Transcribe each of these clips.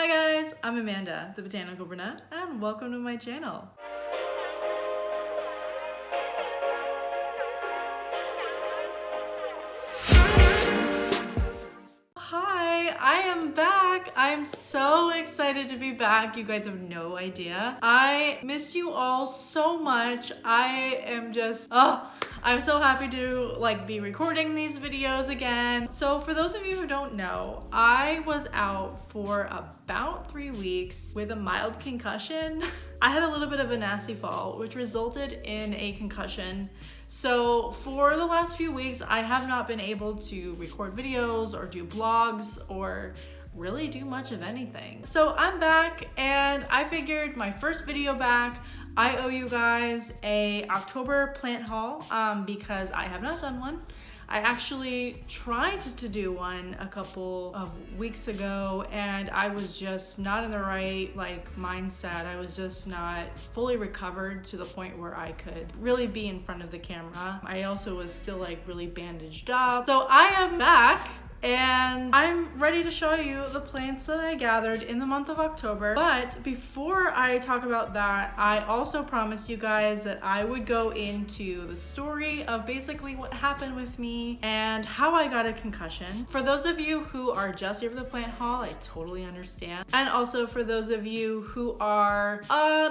Hi guys, I'm Amanda, the Botanical Brunette, and welcome to my channel. Hi, I am back. I'm so excited to be back. You guys have no idea. I missed you all so much. I am just, I'm so happy to be recording these videos again. So for those of you who don't know, I was out for about 3 weeks with a mild concussion. I had a little bit of a nasty fall, which resulted in a concussion. So for the last few weeks, I have not been able to record videos or do vlogs or really do much of anything. So I'm back and I figured my first video back, I owe you guys a October plant haul because I have not done one. I actually tried to do one a couple of weeks ago and I was just not in the right mindset. I was just not fully recovered to the point where I could really be in front of the camera. I also was still really bandaged up. So I am back and I'm ready to show you the plants that I gathered in the month of October. But before I talk about that, I also promised you guys that I would go into the story of basically what happened with me and how I got a concussion. For those of you who are just here for the plant haul, I totally understand. And also for those of you who are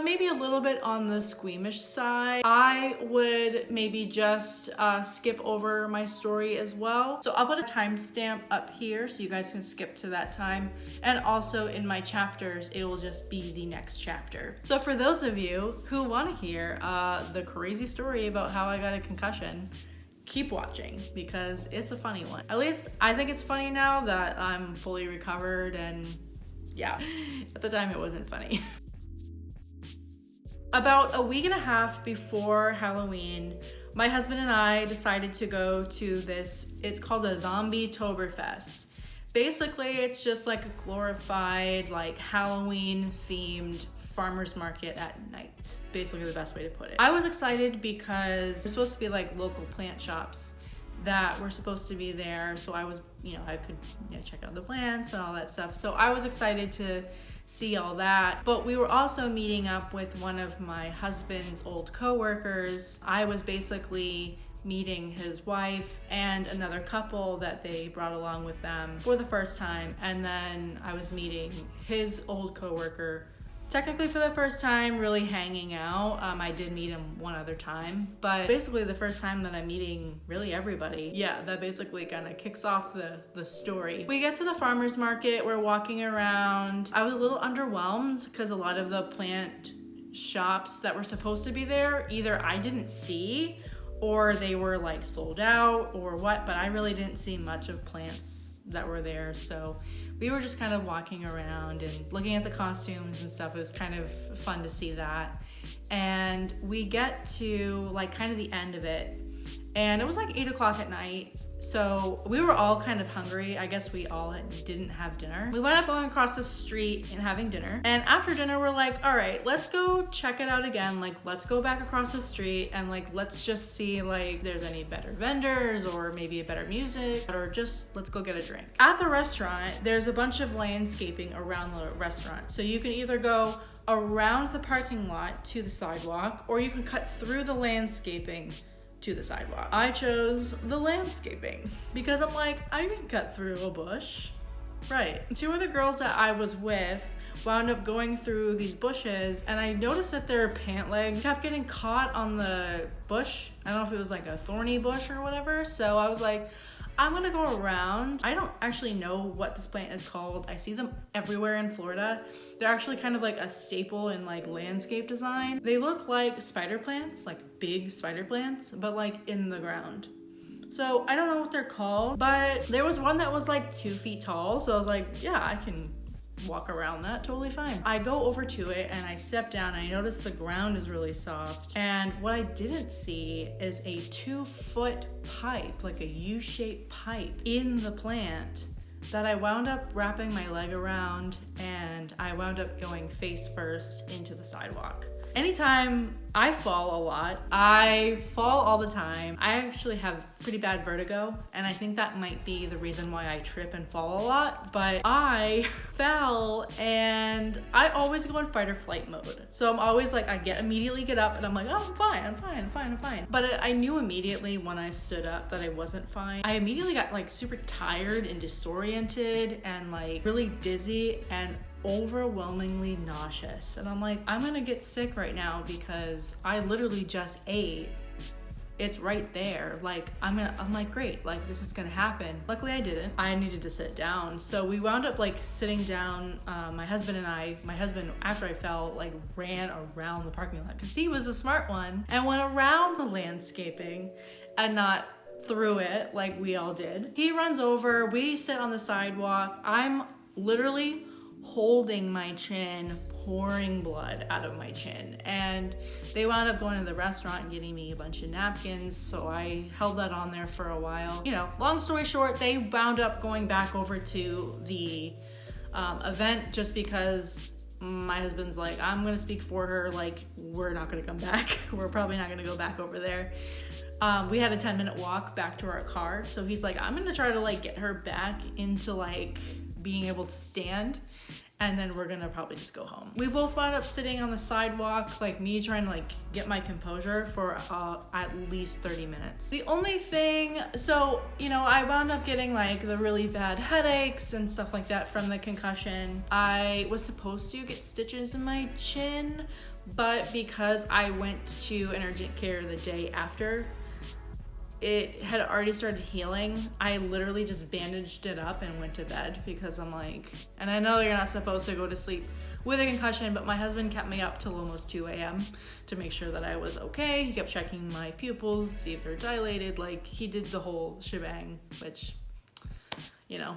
maybe a little bit on the squeamish side, I would maybe just skip over my story as well. So I'll put a timestamp up here so you guys can skip to that time, and also in my chapters it will just be the next chapter. So for those of you who want to hear the crazy story about how I got a concussion, keep watching because it's a funny one. At least I think it's funny now that I'm fully recovered, and yeah, at the time it wasn't funny. About a week and a half before Halloween, my husband and I decided to go to this, it's called a Zombie-toberfest. Basically, it's just like a glorified, Halloween themed farmer's market at night. Basically the best way to put it. I was excited because there's supposed to be local plant shops that were supposed to be there. So I was, I could check out the plants and all that stuff. So I was excited to see all that. But we were also meeting up with one of my husband's old co-workers. I was basically meeting his wife and another couple that they brought along with them for the first time. And then I was meeting his old co-worker technically for the first time, really hanging out. I did meet him one other time, but basically the first time that I'm meeting really everybody. Yeah, that basically kind of kicks off the story. We get to the farmer's market, we're walking around. I was a little underwhelmed because a lot of the plant shops that were supposed to be there, either I didn't see or they were sold out or what, but I really didn't see much of plants that were there. So we were just kind of walking around and looking at the costumes and stuff. It was kind of fun to see that. And we get to kind of the end of it, and it was 8 o'clock at night. So we were all kind of hungry. I guess we all didn't have dinner. We wound up going across the street and having dinner. And after dinner, we're like, all right, let's go check it out again. Let's go back across the street and let's just see there's any better vendors or maybe a better music, or just let's go get a drink. At the restaurant, there's a bunch of landscaping around the restaurant. So you can either go around the parking lot to the sidewalk, or you can cut through the landscaping to the sidewalk. I chose the landscaping because I'm I can cut through a bush. Right. Two of the girls that I was with wound up going through these bushes, and I noticed that their pant leg kept getting caught on the bush. I don't know if it was a thorny bush or whatever. So I was like, I'm gonna go around. I don't actually know what this plant is called. I see them everywhere in Florida. They're actually kind of a staple in landscape design. They look like spider plants, big spider plants, but in the ground. So I don't know what they're called, but there was one that was 2 feet tall. So I was like, yeah, I can walk around that totally fine. I go over to it and I step down and I notice the ground is really soft. And what I didn't see is a 2-foot pipe, a U-shaped pipe in the plant that I wound up wrapping my leg around, and I wound up going face first into the sidewalk. Anytime I fall a lot, I fall all the time. I actually have pretty bad vertigo, and I think that might be the reason why I trip and fall a lot. But I fell and and I always go in fight or flight mode. So I'm always like, I immediately get up and I'm like, oh, I'm fine. But I knew immediately when I stood up that I wasn't fine. I immediately got like super tired and disoriented and like really dizzy and overwhelmingly nauseous. And I'm like, I'm gonna get sick right now because I literally just ate. It's right there. Like, I'm like, great, like this is gonna happen. Luckily I didn't. I needed to sit down. So we wound up like sitting down, my husband, after I fell, like ran around the parking lot because he was a smart one and went around the landscaping and not through it like we all did. He runs over, we sit on the sidewalk. I'm literally holding my chin, pouring blood out of my chin, and they wound up going to the restaurant and getting me a bunch of napkins, so I held that on there for a while. You know, long story short, they wound up going back over to the event just because my husband's like, I'm gonna speak for her, like we're not gonna come back. We're probably not gonna go back over there. We had a 10-minute walk back to our car, so he's like, I'm gonna try to like get her back into like being able to stand, and then we're gonna probably just go home. We both wound up sitting on the sidewalk, like me trying to like get my composure for at least 30 minutes. The only thing, so, you know, I wound up getting like the really bad headaches and stuff like that from the concussion. I was supposed to get stitches in my chin, but because I went to an urgent care the day after, it had already started healing. I literally just bandaged it up and went to bed because I'm like, and I know you're not supposed to go to sleep with a concussion, but my husband kept me up till almost 2 a.m. to make sure that I was okay. He kept checking my pupils, see if they're dilated. Like, he did the whole shebang, which, you know,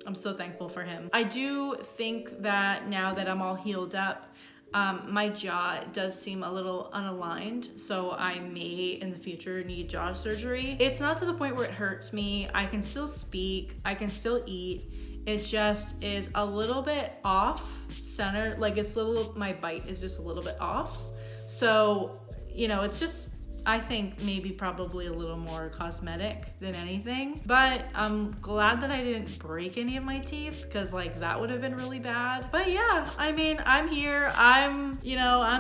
I'm so thankful for him. I do think that now that I'm all healed up, my jaw does seem a little unaligned, so I may in the future need jaw surgery. It's not to the point where it hurts me. I can still speak, I can still eat. It just is a little bit off center, like my bite is just a little bit off. So, you know, it's just, I think maybe probably a little more cosmetic than anything, but I'm glad that I didn't break any of my teeth because like that would have been really bad. But yeah, I mean, I'm here, I'm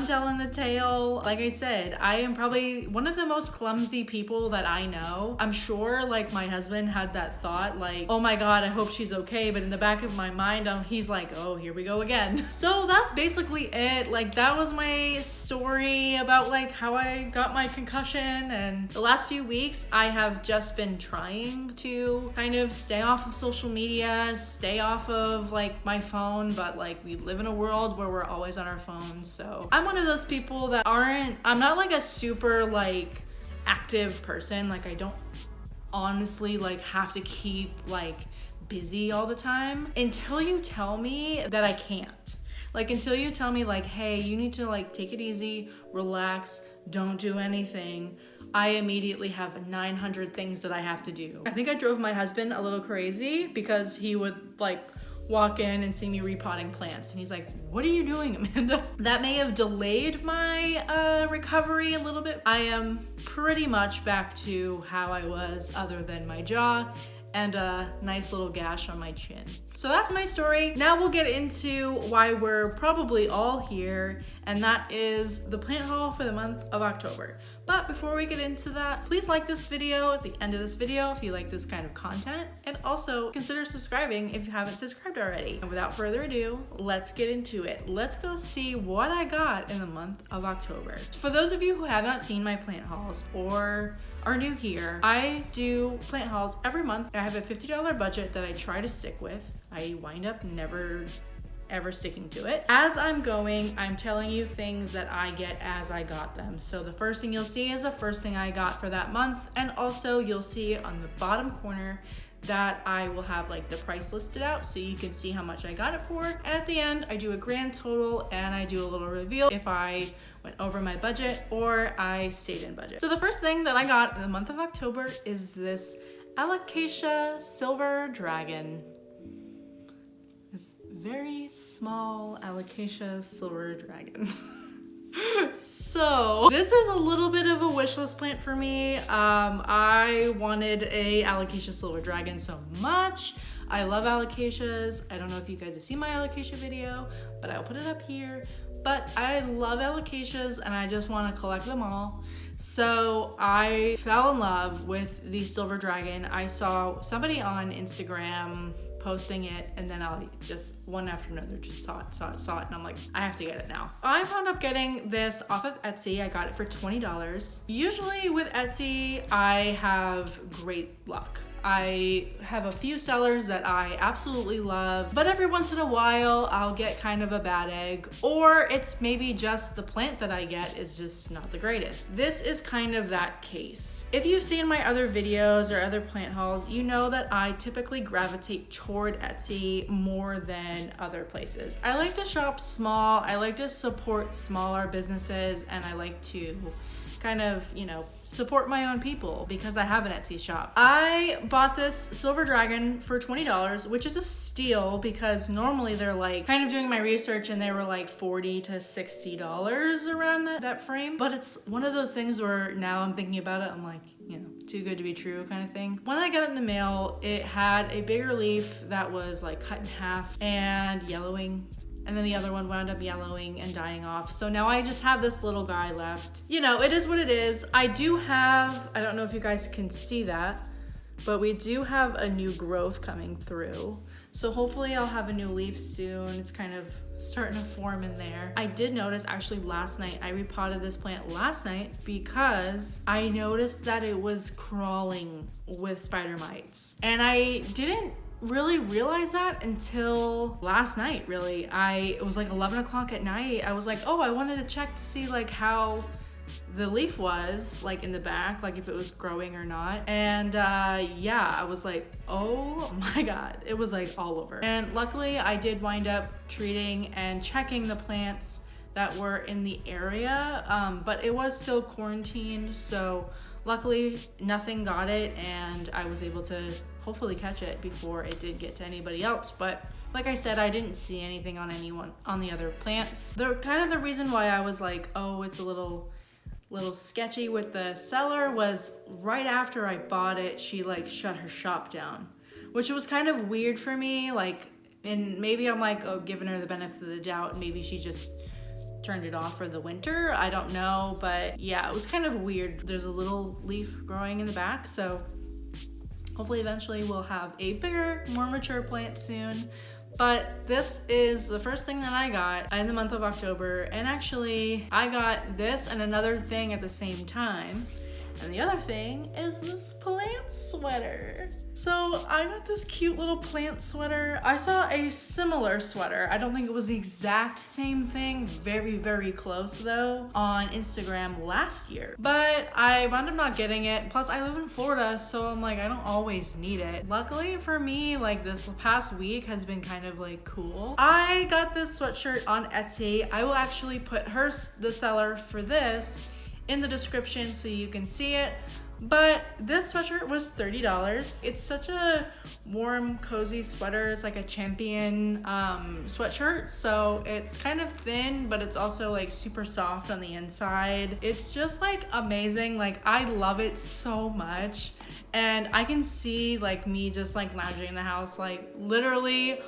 telling the tale. Like I said, I am probably one of the most clumsy people that I know. I'm sure like my husband had that thought like, oh my God, I hope she's okay. But in the back of my mind, he's like, oh, here we go again. So that's basically it. Like that was my story about like how I got my concussion. And the last few weeks I have just been trying to kind of stay off of social media, stay off of like my phone, but like we live in a world where we're always on our phones. So I'm one of those people that I'm not like a super like active person. Like I don't honestly like have to keep like busy all the time until you tell me that I can't. Like until you tell me like, hey, you need to like take it easy, relax, don't do anything, I immediately have 900 things that I have to do. I think I drove my husband a little crazy because he would like walk in and see me repotting plants and he's like, what are you doing, Amanda? That may have delayed my recovery a little bit. I am pretty much back to how I was other than my jaw and a nice little gash on my chin. So that's my story. Now we'll get into why we're probably all here, and that is the plant haul for the month of October. But before we get into that, please like this video at the end of this video if you like this kind of content, and also consider subscribing if you haven't subscribed already. And without further ado, let's get into it. Let's go see what I got in the month of October. For those of you who have not seen my plant hauls or are new here, I do plant hauls every month. I have a $50 budget that I try to stick with. I wind up never ever sticking to it. As I'm going, I'm telling you things that I get as I got them. So the first thing you'll see is the first thing I got for that month, and also you'll see on the bottom corner that I will have like the price listed out so you can see how much I got it for. And at the end, I do a grand total and I do a little reveal if I went over my budget or I stayed in budget. So the first thing that I got in the month of October is this alocasia silver dragon. This very small alocasia silver dragon. So this is a little bit of a wish list plant for me. I wanted a alocasia silver dragon so much. I love alocasias. I don't know if you guys have seen my alocasia video, but I'll put it up here. But I love alocasias and I just want to collect them all. So I fell in love with the silver dragon. I saw somebody on Instagram posting it, and then I just one after another just saw it, and I'm like, I have to get it now. I wound up getting this off of Etsy. I got it for $20. Usually with Etsy, I have great luck. I have a few sellers that I absolutely love, but every once in a while I'll get kind of a bad egg, or it's maybe just the plant that I get is just not the greatest. This is kind of that case. If you've seen my other videos or other plant hauls, you know that I typically gravitate toward Etsy more than other places. I like to shop small, I like to support smaller businesses, and I like to kind of, you know, support my own people because I have an Etsy shop. I bought this silver dragon for $20, which is a steal because normally they're like, kind of doing my research and they were like $40 to $60 around that frame. But it's one of those things where now I'm thinking about it, I'm like, you know, too good to be true kind of thing. When I got it in the mail, it had a bigger leaf that was like cut in half and yellowing. And then the other one wound up yellowing and dying off. So now I just have this little guy left. You know, it is what it is. I do have, I don't know if you guys can see that, but we do have a new growth coming through. So hopefully I'll have a new leaf soon. It's kind of starting to form in there. I did notice actually last night, I repotted this plant last night because I noticed that it was crawling with spider mites. And I didn't really realize that until last night, really. It was like 11 o'clock at night. I was like, oh, I wanted to check to see like how the leaf was like in the back, like if it was growing or not. And yeah, I was like, oh my God, it was like all over. And luckily I did wind up treating and checking the plants that were in the area, but it was still quarantined. So luckily nothing got it and I was able to hopefully catch it before it did get to anybody else. But like I said, I didn't see anything on anyone on the other plants. The reason why I was like, oh, it's a little sketchy with the seller was right after I bought it, she like shut her shop down, which was kind of weird for me. Like, and maybe I'm like, oh, giving her the benefit of the doubt. Maybe she just turned it off for the winter. I don't know, but yeah, it was kind of weird. There's a little leaf growing in the back, so hopefully eventually we'll have a bigger, more mature plant soon. But this is the first thing that I got in the month of October. And actually I got this and another thing at the same time. And the other thing is this plant sweater. So I got this cute little plant sweater. I saw a similar sweater. I don't think it was the exact same thing, very, very close though, on Instagram last year. But I wound up not getting it. Plus I live in Florida, so I'm like, I don't always need it. Luckily for me, like this past week has been kind of like cool. I got this sweatshirt on Etsy. I will actually put the seller for this in the description so you can see it. But this sweatshirt was $30. It's such a warm, cozy sweater. It's like a champion sweatshirt. So it's kind of thin, but it's also like super soft on the inside. It's just like amazing. Like I love it so much. And I can see like me just like lounging in the house, like literally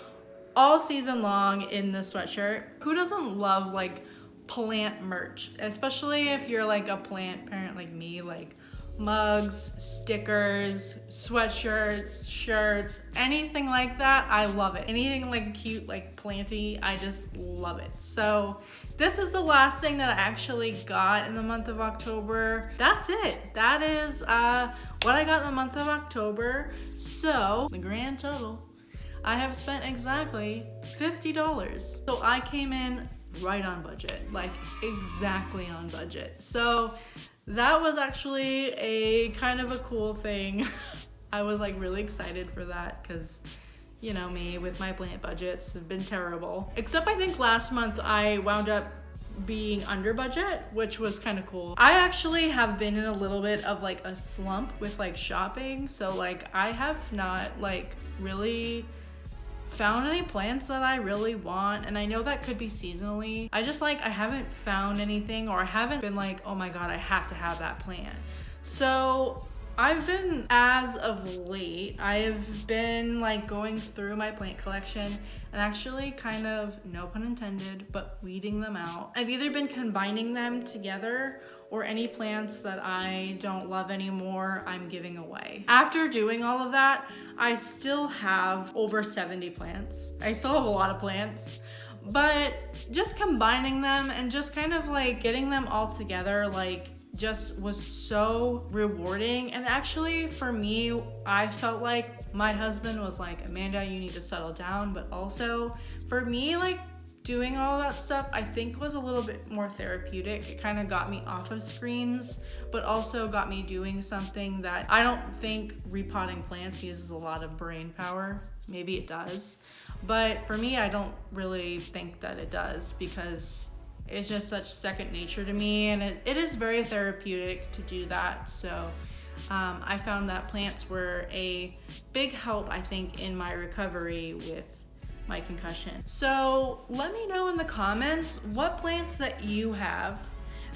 all season long in this sweatshirt. Who doesn't love like plant merch, especially if you're like a plant parent like me, like mugs, stickers, sweatshirts, shirts, anything like that. I love it. Anything like cute, like planty, I just love it. So this is the last thing that I actually got in the month of October. That's it. That is what I got in the month of October. So the grand total, I have spent exactly $50. So I came in right on budget, like exactly on budget. So that was actually a kind of a cool thing. I was like really excited for that because, you know, me with my plant budgets have been terrible. Except I think last month I wound up being under budget, which was kind of cool. I actually have been in a little bit of like a slump with like shopping. So like I have not like really found any plants that I really want, and I know that could be seasonally. I haven't found anything, or I haven't been like, oh my god, I have to have that plant. So I've been, as of late, I've been like going through my plant collection and actually kind of, no pun intended, but weeding them out. I've either been combining them together or any plants that I don't love anymore, I'm giving away. After doing all of that, I still have over 70 plants. I still have a lot of plants, but just combining them and just kind of like getting them all together, like just was so rewarding. And actually for me, I felt like my husband was like, Amanda, you need to settle down. But also for me, like doing all that stuff, I think was a little bit more therapeutic. It kind of got me off of screens, but also got me doing something that I don't think repotting plants uses a lot of brain power. Maybe it does, but for me, I don't really think that it does, because it's just such second nature to me, and it is very therapeutic to do that. So I found that plants were a big help, I think, in my recovery with my concussion. So let me know in the comments what plants that you have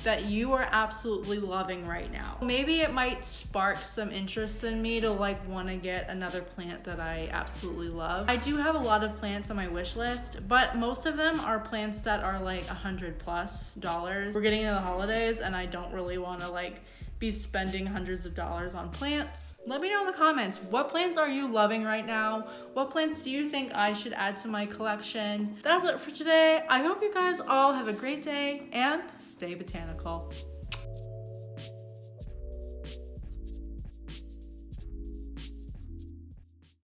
that you are absolutely loving right now. Maybe it might spark some interest in me to like want to get another plant that I absolutely love. I do have a lot of plants on my wish list, but most of them are plants that are like $100+. We're getting into the holidays and I don't really want to like be spending hundreds of dollars on plants. Let me know in the comments, what plants are you loving right now? What plants do you think I should add to my collection? That's it for today. I hope you guys all have a great day and stay botanical.